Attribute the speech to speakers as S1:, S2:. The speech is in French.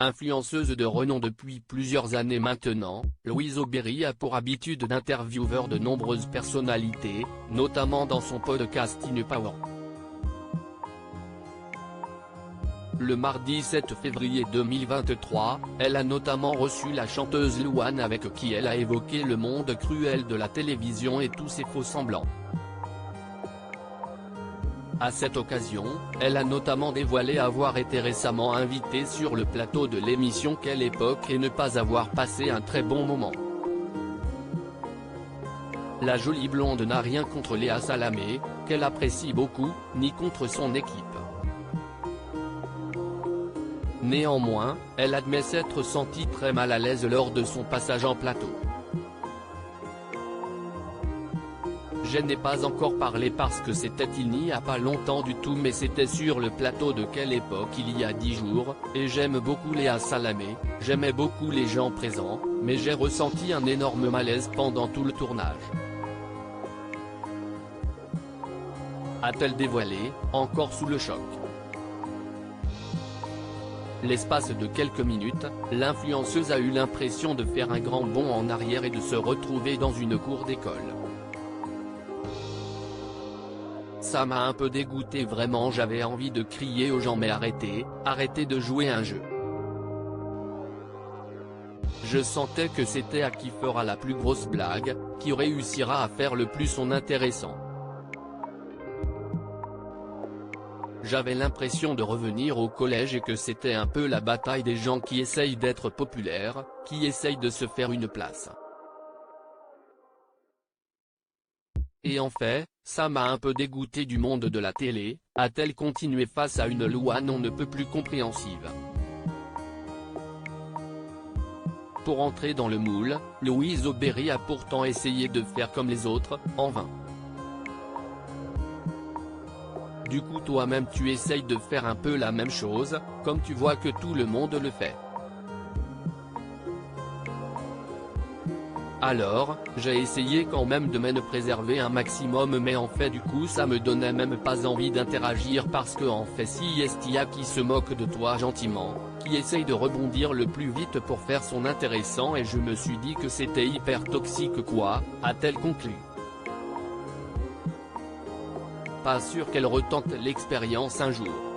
S1: Influenceuse de renom depuis plusieurs années maintenant, Louise Aubéry a pour habitude d'interviewer de nombreuses personnalités, notamment dans son podcast InPower. Le mardi 7 février 2023, elle a notamment reçu la chanteuse Louane avec qui elle a évoqué le monde cruel de la télévision et tous ses faux-semblants. À cette occasion, elle a notamment dévoilé avoir été récemment invitée sur le plateau de l'émission Quelle époque et ne pas avoir passé un très bon moment. La jolie blonde n'a rien contre Léa Salamé, qu'elle apprécie beaucoup, ni contre son équipe. Néanmoins, elle admet s'être sentie très mal à l'aise lors de son passage en plateau. Je n'ai pas encore parlé parce que c'était il n'y a pas longtemps du tout, mais c'était sur le plateau de Quelle époque il y a 10 jours, et j'aime beaucoup Léa Salamé, j'aimais beaucoup les gens présents, mais j'ai ressenti un énorme malaise pendant tout le tournage. A-t-elle dévoilé, encore sous le choc. L'espace de quelques minutes, l'influenceuse a eu l'impression de faire un grand bond en arrière et de se retrouver dans une cour d'école. Ça m'a un peu dégoûté, vraiment, j'avais envie de crier aux gens mais arrêtez de jouer un jeu. Je sentais que c'était à qui fera la plus grosse blague, qui réussira à faire le plus son intéressant. J'avais l'impression de revenir au collège et que c'était un peu la bataille des gens qui essayent d'être populaires, qui essayent de se faire une place. Et en fait, ça m'a un peu dégoûté du monde de la télé, a-t-elle continué face à une Louane on ne peut plus compréhensive. Pour entrer dans le moule, Louise Aubéry a pourtant essayé de faire comme les autres, en vain. Du coup toi-même tu essayes de faire un peu la même chose, comme tu vois que tout le monde le fait. Alors, j'ai essayé quand même de me préserver un maximum, mais en fait du coup ça me donnait même pas envie d'interagir parce que en fait si y a qui se moque de toi gentiment, qui essaye de rebondir le plus vite pour faire son intéressant, et je me suis dit que c'était hyper toxique quoi, a-t-elle conclu. Pas sûr qu'elle retente l'expérience un jour.